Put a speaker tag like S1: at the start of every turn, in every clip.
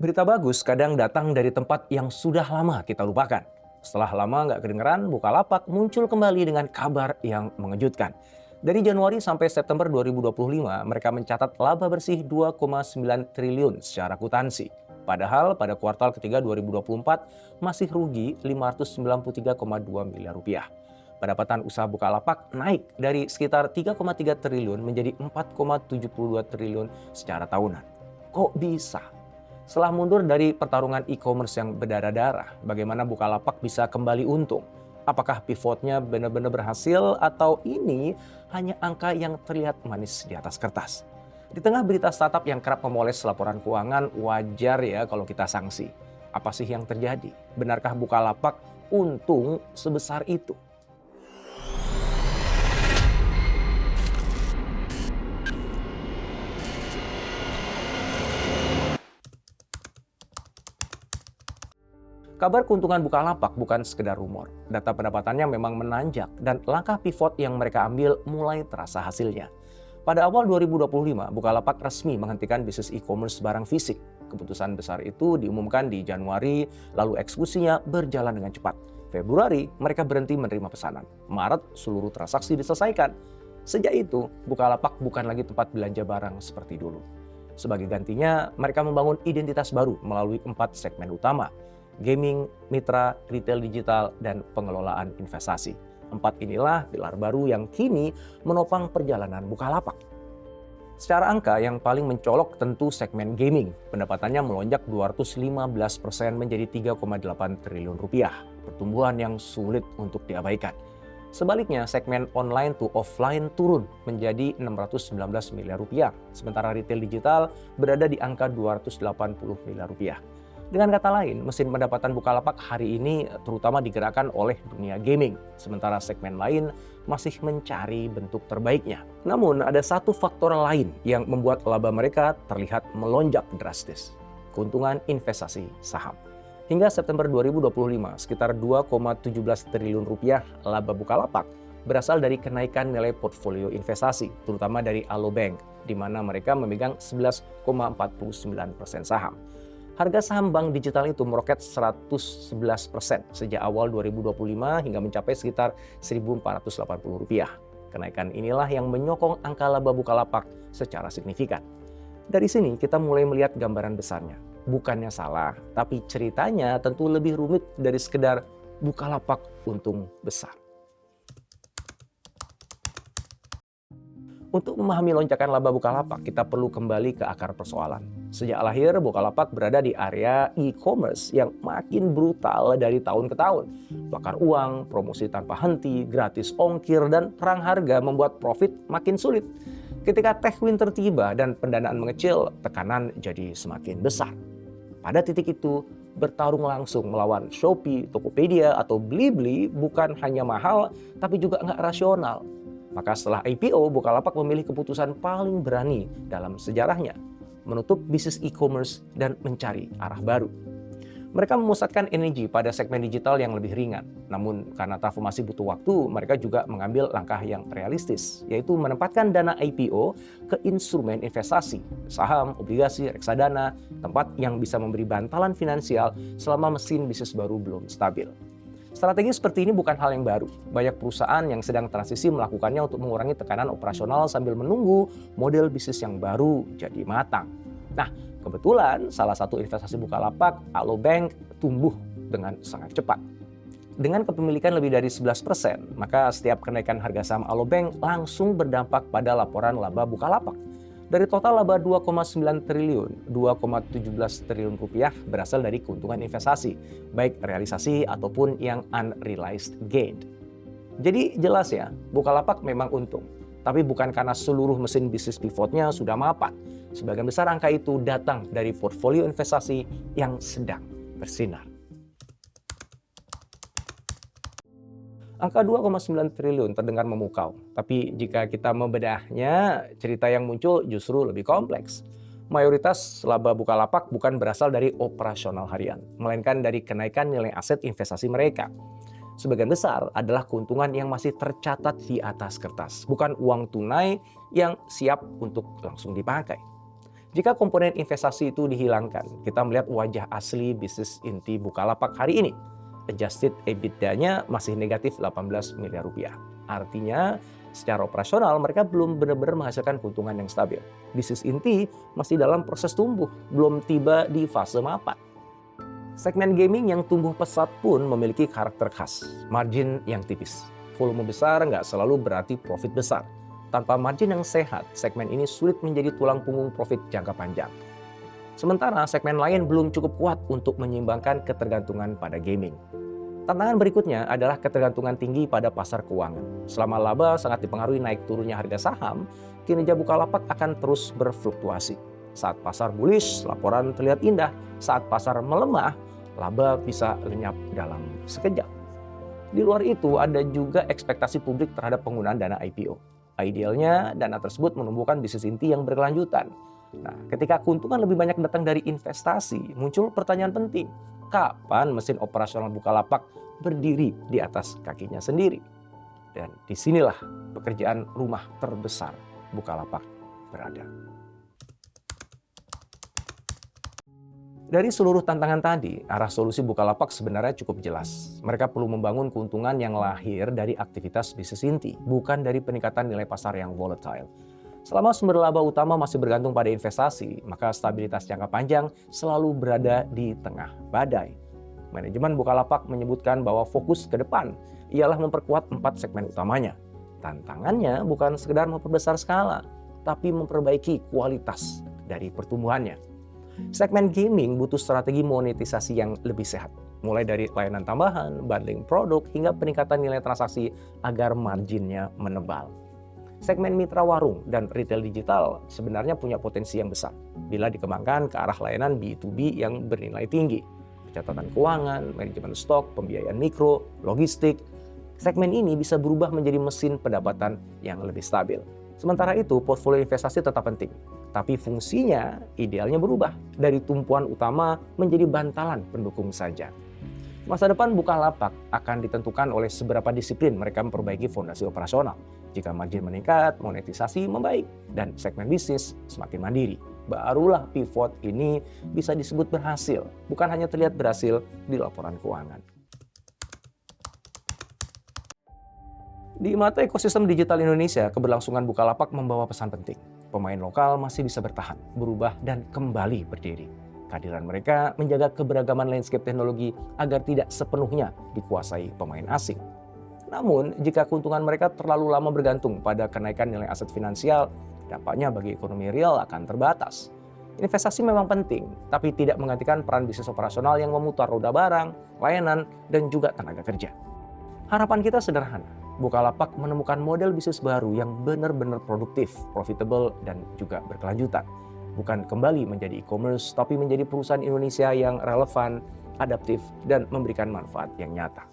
S1: Berita bagus kadang datang dari tempat yang sudah lama kita lupakan. Setelah lama nggak kedengeran, Bukalapak muncul kembali dengan kabar yang mengejutkan. Dari Januari sampai September 2025, mereka mencatat laba bersih 2,9 triliun secara akuntansi. Padahal pada kuartal ketiga 2024 masih rugi 593,2 miliar rupiah. Pendapatan usaha Bukalapak naik dari sekitar 3,3 triliun menjadi 4,72 triliun secara tahunan. Kok bisa? Setelah mundur dari pertarungan e-commerce yang berdarah-darah, bagaimana Bukalapak bisa kembali untung? Apakah pivotnya benar-benar berhasil atau ini hanya angka yang terlihat manis di atas kertas? Di tengah berita startup yang kerap memoles laporan keuangan, wajar ya kalau kita sanksi. Apa sih yang terjadi? Benarkah Bukalapak untung sebesar itu? Kabar keuntungan Bukalapak bukan sekedar rumor. Data pendapatannya memang menanjak dan langkah pivot yang mereka ambil mulai terasa hasilnya. Pada awal 2025, Bukalapak resmi menghentikan bisnis e-commerce barang fisik. Keputusan besar itu diumumkan di Januari, lalu eksekusinya berjalan dengan cepat. Februari, mereka berhenti menerima pesanan. Maret, seluruh transaksi diselesaikan. Sejak itu, Bukalapak bukan lagi tempat belanja barang seperti dulu. Sebagai gantinya, mereka membangun identitas baru melalui 4 segmen utama: gaming, mitra, retail digital, dan pengelolaan investasi. 4 inilah pilar baru yang kini menopang perjalanan Bukalapak. Secara angka yang paling mencolok tentu segmen gaming. Pendapatannya melonjak 215% menjadi 3,8 triliun rupiah. Pertumbuhan yang sulit untuk diabaikan. Sebaliknya, segmen online to offline turun menjadi 619 miliar rupiah. Sementara retail digital berada di angka 280 miliar rupiah. Dengan kata lain, mesin pendapatan Bukalapak hari ini terutama digerakkan oleh dunia gaming, sementara segmen lain masih mencari bentuk terbaiknya. Namun ada satu faktor lain yang membuat laba mereka terlihat melonjak drastis: keuntungan investasi saham. Hingga September 2025, sekitar 2,17 triliun rupiah laba Bukalapak berasal dari kenaikan nilai portfolio investasi, terutama dari Alobank, di mana mereka memegang 11,49% saham. Harga saham bank digital itu meroket 111% sejak awal 2025 hingga mencapai sekitar Rp1.480. Kenaikan inilah yang menyokong angka laba Bukalapak secara signifikan. Dari sini kita mulai melihat gambaran besarnya. Bukannya salah, tapi ceritanya tentu lebih rumit dari sekedar Bukalapak untung besar. Untuk memahami lonjakan laba Bukalapak, kita perlu kembali ke akar persoalan. Sejak lahir, Bukalapak berada di area e-commerce yang makin brutal dari tahun ke tahun. Bakar uang, promosi tanpa henti, gratis ongkir, dan perang harga membuat profit makin sulit. Ketika tech winter tiba dan pendanaan mengecil, tekanan jadi semakin besar. Pada titik itu, bertarung langsung melawan Shopee, Tokopedia, atau Blibli bukan hanya mahal, tapi juga nggak rasional. Maka setelah IPO, Bukalapak memilih keputusan paling berani dalam sejarahnya: menutup bisnis e-commerce dan mencari arah baru. Mereka memusatkan energi pada segmen digital yang lebih ringan. Namun karena transformasi butuh waktu, mereka juga mengambil langkah yang realistis, yaitu menempatkan dana IPO ke instrumen investasi, saham, obligasi, reksadana, tempat yang bisa memberi bantalan finansial selama mesin bisnis baru belum stabil. Strategi seperti ini bukan hal yang baru. Banyak perusahaan yang sedang transisi melakukannya untuk mengurangi tekanan operasional sambil menunggu model bisnis yang baru jadi matang. Nah, kebetulan salah satu investasi Bukalapak, Alobank, tumbuh dengan sangat cepat. Dengan kepemilikan lebih dari 11%, maka setiap kenaikan harga saham Alobank langsung berdampak pada laporan laba Bukalapak. Dari total laba 2,9 triliun, 2,17 triliun rupiah berasal dari keuntungan investasi, baik realisasi ataupun yang unrealized gain. Jadi jelas ya, Bukalapak memang untung, tapi bukan karena seluruh mesin bisnis pivotnya sudah mapan. Sebagian besar angka itu datang dari portfolio investasi yang sedang bersinar. Angka 2,9 triliun terdengar memukau, tapi jika kita membedahnya, cerita yang muncul justru lebih kompleks. Mayoritas laba Bukalapak bukan berasal dari operasional harian, melainkan dari kenaikan nilai aset investasi mereka. Sebagian besar adalah keuntungan yang masih tercatat di atas kertas, bukan uang tunai yang siap untuk langsung dipakai. Jika komponen investasi itu dihilangkan, kita melihat wajah asli bisnis inti Bukalapak hari ini. Adjusted EBITDA-nya masih negatif 18 miliar rupiah. Artinya, secara operasional mereka belum benar-benar menghasilkan keuntungan yang stabil. Bisnis inti masih dalam proses tumbuh, belum tiba di fase mapan. Segmen gaming yang tumbuh pesat pun memiliki karakter khas, margin yang tipis. Volume besar nggak selalu berarti profit besar. Tanpa margin yang sehat, segmen ini sulit menjadi tulang punggung profit jangka panjang. Sementara segmen lain belum cukup kuat untuk menyeimbangkan ketergantungan pada gaming. Tantangan berikutnya adalah ketergantungan tinggi pada pasar keuangan. Selama laba sangat dipengaruhi naik turunnya harga saham, kinerja Bukalapak akan terus berfluktuasi. Saat pasar bullish, laporan terlihat indah. Saat pasar melemah, laba bisa lenyap dalam sekejap. Di luar itu, ada juga ekspektasi publik terhadap penggunaan dana IPO. Idealnya, dana tersebut menumbuhkan bisnis inti yang berkelanjutan. Nah, ketika keuntungan lebih banyak datang dari investasi, muncul pertanyaan penting. Kapan mesin operasional Bukalapak berdiri di atas kakinya sendiri? Dan disinilah pekerjaan rumah terbesar Bukalapak berada. Dari seluruh tantangan tadi, arah solusi Bukalapak sebenarnya cukup jelas. Mereka perlu membangun keuntungan yang lahir dari aktivitas bisnis inti, bukan dari peningkatan nilai pasar yang volatile. Selama sumber laba utama masih bergantung pada investasi, maka stabilitas jangka panjang selalu berada di tengah badai. Manajemen Bukalapak menyebutkan bahwa fokus ke depan ialah memperkuat 4 segmen utamanya. Tantangannya bukan sekedar memperbesar skala, tapi memperbaiki kualitas dari pertumbuhannya. Segmen gaming butuh strategi monetisasi yang lebih sehat, mulai dari layanan tambahan, bundling produk, hingga peningkatan nilai transaksi agar marginnya menebal. Segmen mitra warung dan retail digital sebenarnya punya potensi yang besar bila dikembangkan ke arah layanan B2B yang bernilai tinggi. Pencatatan keuangan, manajemen stok, pembiayaan mikro, logistik. Segmen ini bisa berubah menjadi mesin pendapatan yang lebih stabil. Sementara itu, portfolio investasi tetap penting, tapi fungsinya idealnya berubah dari tumpuan utama menjadi bantalan pendukung saja. Masa depan Bukalapak akan ditentukan oleh seberapa disiplin mereka memperbaiki fondasi operasional. Jika margin meningkat, monetisasi membaik, dan segmen bisnis semakin mandiri, barulah pivot ini bisa disebut berhasil, bukan hanya terlihat berhasil di laporan keuangan. Di mata ekosistem digital Indonesia, keberlangsungan Bukalapak membawa pesan penting. Pemain lokal masih bisa bertahan, berubah, dan kembali berdiri. Kehadiran mereka menjaga keberagaman landscape teknologi agar tidak sepenuhnya dikuasai pemain asing. Namun, jika keuntungan mereka terlalu lama bergantung pada kenaikan nilai aset finansial, dampaknya bagi ekonomi real akan terbatas. Investasi memang penting, tapi tidak menggantikan peran bisnis operasional yang memutar roda barang, layanan, dan juga tenaga kerja. Harapan kita sederhana, Bukalapak menemukan model bisnis baru yang benar-benar produktif, profitable, dan juga berkelanjutan. Bukan kembali menjadi e-commerce, tapi menjadi perusahaan Indonesia yang relevan, adaptif, dan memberikan manfaat yang nyata.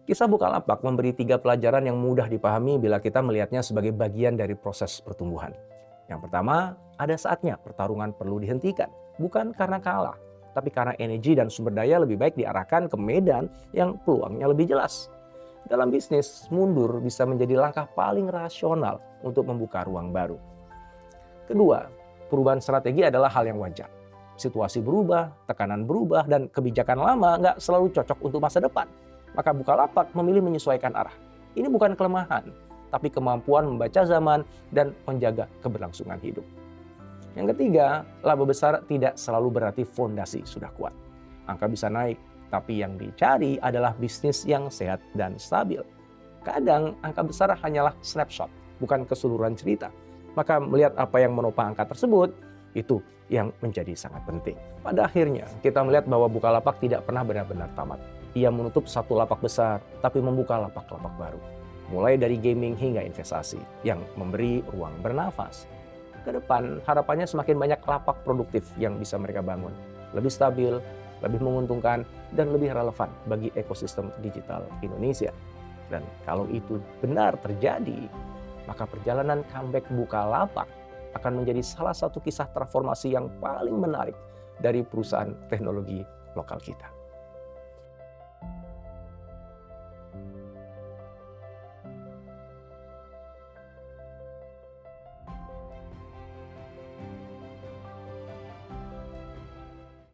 S1: Kisah Bukalapak memberi 3 pelajaran yang mudah dipahami bila kita melihatnya sebagai bagian dari proses pertumbuhan. Yang pertama, ada saatnya pertarungan perlu dihentikan, bukan karena kalah, tapi karena energi dan sumber daya lebih baik diarahkan ke medan yang peluangnya lebih jelas. Dalam bisnis, mundur bisa menjadi langkah paling rasional untuk membuka ruang baru. Kedua, perubahan strategi adalah hal yang wajar. Situasi berubah, tekanan berubah, dan kebijakan lama nggak selalu cocok untuk masa depan. Maka Bukalapak memilih menyesuaikan arah. Ini bukan kelemahan, tapi kemampuan membaca zaman dan menjaga keberlangsungan hidup. Yang ketiga, laba besar tidak selalu berarti fondasi sudah kuat. Angka bisa naik, tapi yang dicari adalah bisnis yang sehat dan stabil. Kadang angka besar hanyalah snapshot, bukan keseluruhan cerita. Maka melihat apa yang menopang angka tersebut, itu yang menjadi sangat penting. Pada akhirnya, kita melihat bahwa Bukalapak tidak pernah benar-benar tamat. Ia menutup satu lapak besar, tapi membuka lapak-lapak baru. Mulai dari gaming hingga investasi, yang memberi ruang bernafas. Ke depan, harapannya semakin banyak lapak produktif yang bisa mereka bangun. Lebih stabil, lebih menguntungkan, dan lebih relevan bagi ekosistem digital Indonesia. Dan kalau itu benar terjadi, maka perjalanan comeback Bukalapak akan menjadi salah satu kisah transformasi yang paling menarik dari perusahaan teknologi lokal kita.